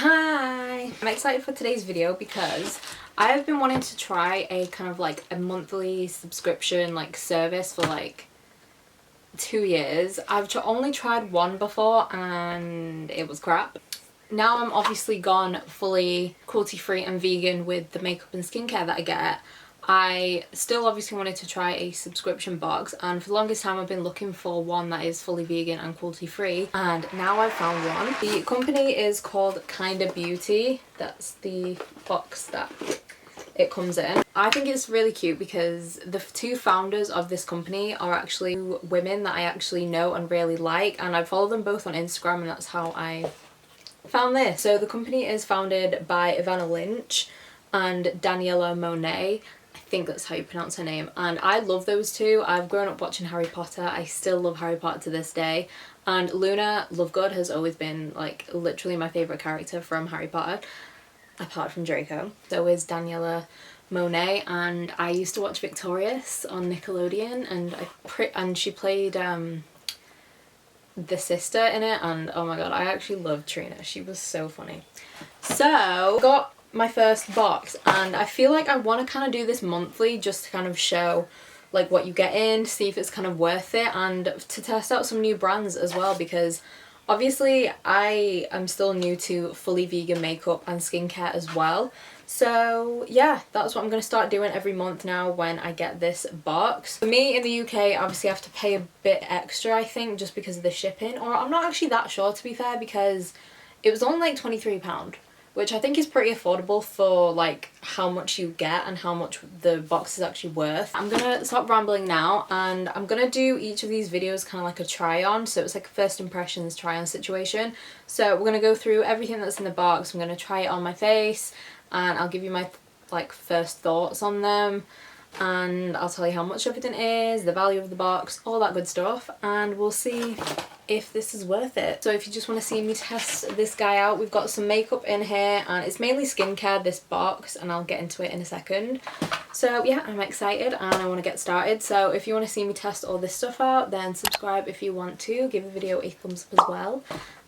Hi! I'm excited for today's video because I've been wanting to try a kind of like a monthly subscription like service for like 2 years. I've only tried one before and it was crap. Now I'm obviously gone fully cruelty free and vegan with the makeup and skincare that I get. I still obviously wanted to try a subscription box, and for the longest time I've been looking for one that is fully vegan and cruelty free, and now I've found one. The company is called Kinda Beauty. That's the box that it comes in. I think it's really cute because the two founders of this company are actually women that I actually know and really like, and I follow them both on Instagram, and that's how I found this. So the company is founded by Ivana Lynch and Daniela Monet. I think that's how you pronounce her name, and I love those two. I've grown up watching Harry Potter. I still love Harry Potter to this day, and Luna Lovegood has always been like literally my favourite character from Harry Potter, apart from Draco. So is Daniela Monet, and I used to watch Victorious on Nickelodeon, and she played the sister in it, and oh my god, I actually loved Trina. She was so funny. So got my first box, and I feel like I want to kind of do this monthly just to kind of show like what you get in, see if it's kind of worth it, and to test out some new brands as well, because obviously I am still new to fully vegan makeup and skincare as well. So yeah, that's what I'm going to start doing every month now when I get this box. For me in the UK, obviously I have to pay a bit extra, I think, just because of the shipping, or I'm not actually that sure to be fair, because it was only like £23, which I think is pretty affordable for like how much you get and how much the box is actually worth. I'm gonna stop rambling now, and I'm gonna do each of these videos kind of like a try on, so it's like a first impressions try on situation. So we're gonna go through everything that's in the box. I'm gonna try it on my face, and I'll give you my like first thoughts on them, and I'll tell you how much everything is, the value of the box, all that good stuff, and we'll see if this is worth it. So if you just want to see me test this guy out, we've got some makeup in here, and it's mainly skincare, this box, and I'll get into it in a second. So yeah, I'm excited and I want to get started. So if you want to see me test all this stuff out, then subscribe if you want to, give the video a thumbs up as well,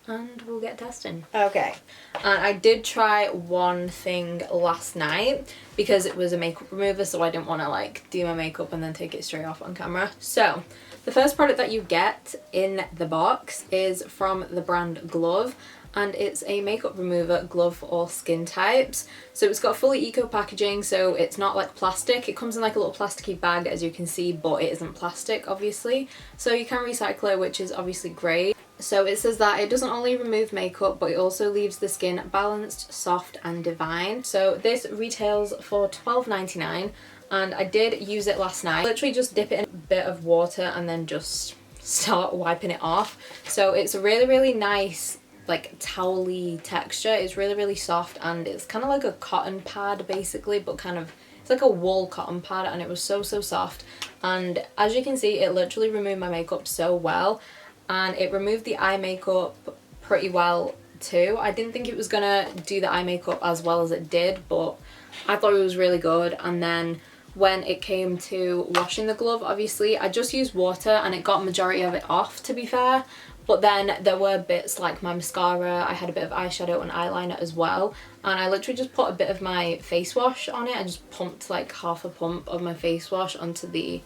and we'll get testing. Okay, and I did try one thing last night because it was a makeup remover, so I didn't want to like do my makeup and then take it straight off on camera. So the first product that you get in the box is from the brand Glove, and it's a makeup remover glove for all skin types. So it's got fully eco packaging, so it's not like plastic. It comes in like a little plasticky bag, as you can see, but it isn't plastic obviously, so you can recycle it, which is obviously great. So it says that it doesn't only remove makeup, but it also leaves the skin balanced, soft and divine. So this retails for £12.99, and I did use it last night. Literally just dip it in a bit of water and then just start wiping it off. So it's a really nice like towely texture. It's really soft, and it's kind of like a cotton pad basically, but kind of it's like a wool cotton pad, and it was so soft. And as you can see, it literally removed my makeup so well, and it removed the eye makeup pretty well too. I didn't think it was gonna do the eye makeup as well as it did, but I thought it was really good. And then when it came to washing the glove, obviously I just used water and it got majority of it off, to be fair. But then there were bits like my mascara, I had a bit of eyeshadow and eyeliner as well, and I literally just put a bit of my face wash on it. I just pumped like half a pump of my face wash onto the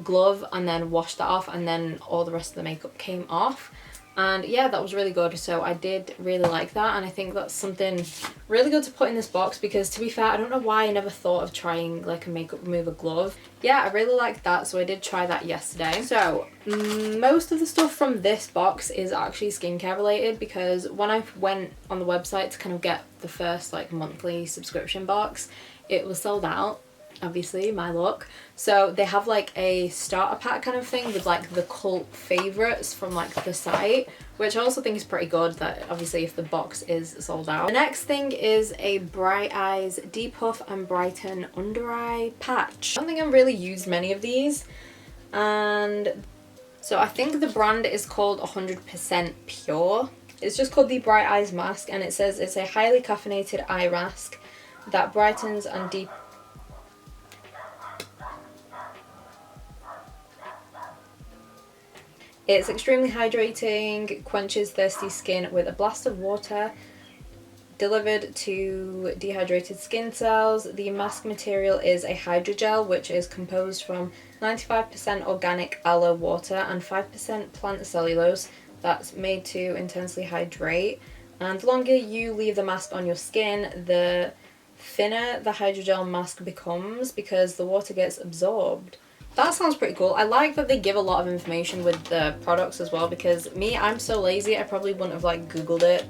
glove and then washed that off, and then all the rest of the makeup came off. And yeah, that was really good. So I did really like that, and I think that's something really good to put in this box, because to be fair, I don't know why I never thought of trying like a makeup remover glove. Yeah, I really liked that, so I did try that yesterday. So most of the stuff from this box is actually skincare related, because when I went on the website to kind of get the first like monthly subscription box, it was sold out. Obviously my luck. So they have like a starter pack kind of thing with like the cult favorites from like the site, which I also think is pretty good, that obviously if the box is sold out. The next thing is a Bright Eyes Depuff and Brighten Under Eye Patch. I don't think I've really used many of these, and so I think the brand is called 100% Pure. It's just called the Bright Eyes Mask, and it says it's a highly caffeinated eye mask that brightens and deep. It's extremely hydrating, quenches thirsty skin with a blast of water, delivered to dehydrated skin cells. The mask material is a hydrogel, which is composed from 95% organic aloe water and 5% plant cellulose that's made to intensely hydrate. And the longer you leave the mask on your skin, the thinner the hydrogel mask becomes because the water gets absorbed. That sounds pretty cool. I like that they give a lot of information with the products as well, because me, I'm so lazy, I probably wouldn't have like googled it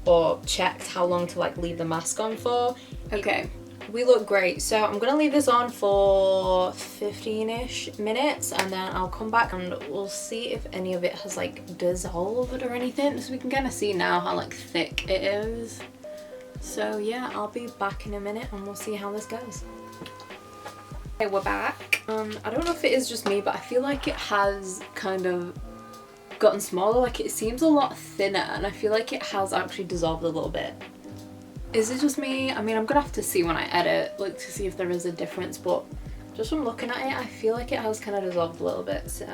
or checked how long to like leave the mask on for. Okay, we look great. So I'm gonna leave this on for 15-ish minutes and then I'll come back and we'll see if any of it has like dissolved or anything. So we can kind of see now how like thick it is. So yeah, I'll be back in a minute and we'll see how this goes. Okay, we're back. I don't know if it is just me, but I feel like it has kind of gotten smaller. Like it seems a lot thinner and I feel like it has actually dissolved a little bit. Is it just me? I mean, I'm gonna have to see when I edit, like to see if there is a difference, but just from looking at it, I feel like it has kind of dissolved a little bit. So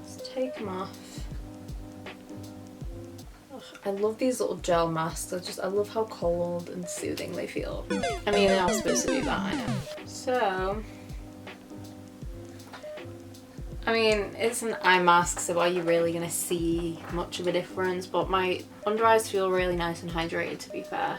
let's take them off. I love these little gel masks. I love how cold and soothing they feel. I mean, they are supposed to do that, I know. So, I mean, it's an eye mask, so are you really gonna see much of a difference? But my under eyes feel really nice and hydrated, to be fair.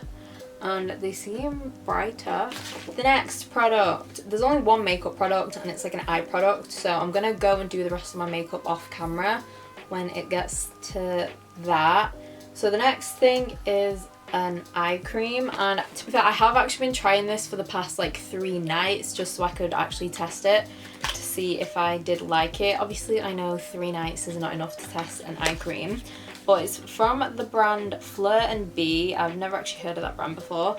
And they seem brighter. The next product, there's only one makeup product and it's like an eye product. So I'm gonna go and do the rest of my makeup off camera when it gets to that. So the next thing is an eye cream, and to be fair, I have actually been trying this for the past like 3 nights just so I could actually test it to see if I did like it. Obviously I know 3 nights is not enough to test an eye cream, but it's from the brand Fleur and Bee. I've never actually heard of that brand before,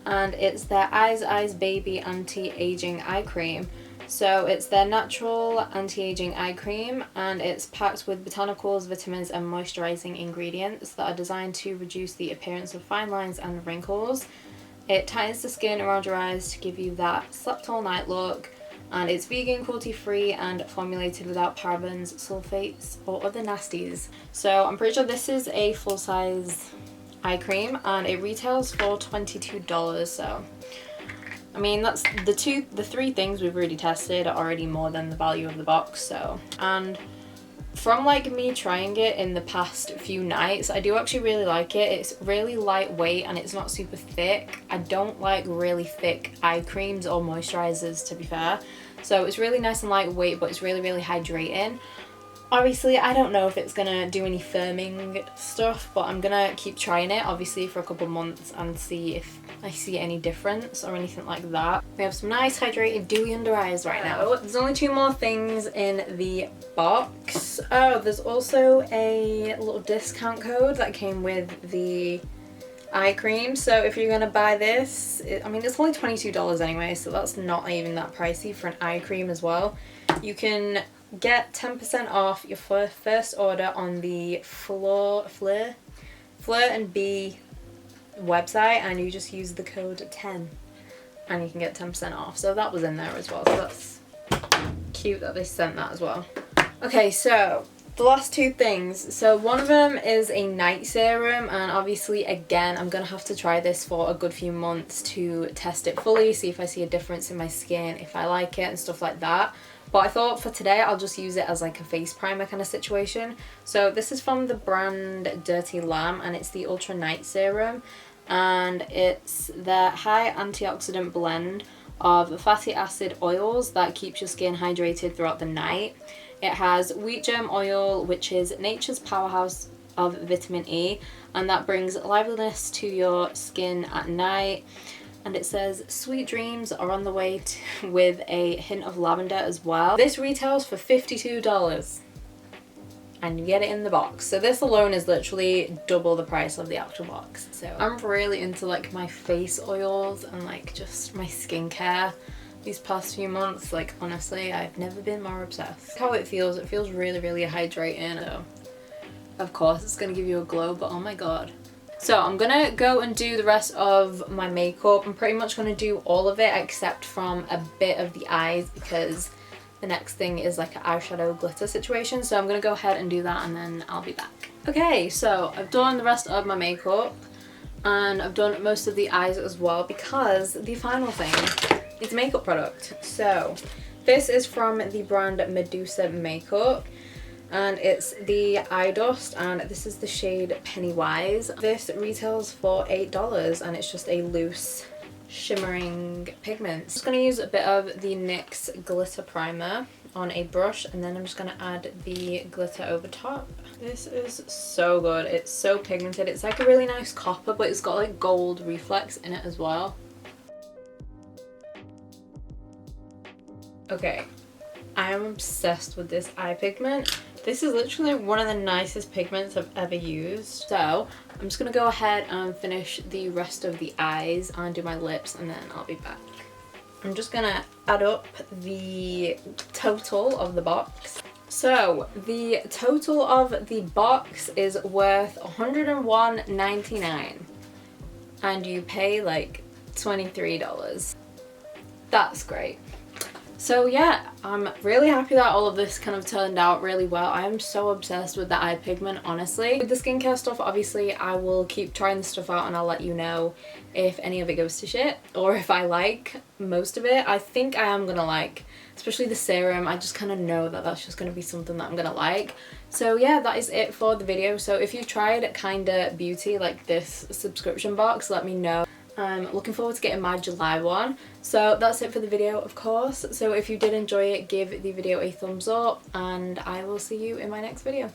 and it's their Eyes Baby Anti-Aging Eye Cream. So it's their natural anti-aging eye cream and it's packed with botanicals, vitamins and moisturizing ingredients that are designed to reduce the appearance of fine lines and wrinkles. It tightens the skin around your eyes to give you that slept all night look, and it's vegan, cruelty free and formulated without parabens, sulfates or other nasties. So I'm pretty sure this is a full size eye cream and it retails for $22. So I mean, that's the 3 things we've already tested are already more than the value of the box. So, and from like me trying it in the past few nights, I do actually really like it. It's really lightweight and it's not super thick. I don't like really thick eye creams or moisturizers, to be fair. So it's really nice and lightweight, but it's really, really hydrating. Obviously, I don't know if it's gonna do any firming stuff, but I'm gonna keep trying it, obviously, for a couple months and see if I see any difference or anything like that. We have some nice, hydrated, dewy under eyes right now. There's only 2 more things in the box. Oh, there's also a little discount code that came with the eye cream. So if you're gonna buy this, I mean, it's only $22 anyway, so that's not even that pricey for an eye cream as well. You can get 10% off your first order on the Fleur and Bee website, and you just use the code 10 and you can get 10% off. So that was in there as well, so that's cute that they sent that as well. Okay, so the last 2 things. So one of them is a night serum, and obviously again I'm gonna have to try this for a good few months to test it fully, see if I see a difference in my skin, if I like it and stuff like that. But I thought for today I'll just use it as like a face primer kind of situation. So this is from the brand Dirty Lamb and it's the Ultra Night Serum, and it's the high antioxidant blend of fatty acid oils that keeps your skin hydrated throughout the night. It has wheat germ oil, which is nature's powerhouse of vitamin E, and that brings liveliness to your skin at night. And it says sweet dreams are on the way with a hint of lavender as well. This retails for $52 and you get it in the box. So this alone is literally double the price of the actual box. So I'm really into like my face oils and like just my skincare these past few months. Like honestly, I've never been more obsessed. How it feels really, really hydrating. So of course it's gonna give you a glow, but oh my god. So I'm gonna go and do the rest of my makeup. I'm pretty much gonna do all of it except from a bit of the eyes because the next thing is like an eyeshadow glitter situation. So I'm gonna go ahead and do that and then I'll be back. Okay, so I've done the rest of my makeup. and I've done most of the eyes as well, because the final thing is a makeup product. So this is from the brand Medusa Makeup, and it's the eye dust, and this is the shade Pennywise. This retails for $8 and it's just a loose shimmering pigment. I'm just going to use a bit of the NYX glitter primer on a brush, and then I'm just going to add the glitter over top. This is so good. It's so pigmented. It's like a really nice copper, but it's got like gold reflex in it as well. Okay, I am obsessed with this eye pigment. This is literally one of the nicest pigments I've ever used. So I'm just gonna go ahead and finish the rest of the eyes and do my lips, and then I'll be back. I'm just gonna add up the total of the box. So the total of the box is worth $101.99 and you pay like $23. That's great. So yeah, I'm really happy that all of this kind of turned out really well. I am so obsessed with the eye pigment, honestly. With the skincare stuff, obviously I will keep trying this stuff out and I'll let you know if any of it goes to shit or if I like most of it. I think I am gonna like, especially the serum. I just kind of know that that's just gonna be something that I'm gonna like. So yeah, that is it for the video. So if you've tried Kinda Beauty, like this subscription box, let me know. I'm looking forward to getting my July one. So that's it for the video, of course. So if you did enjoy it, give the video a thumbs up and I will see you in my next video.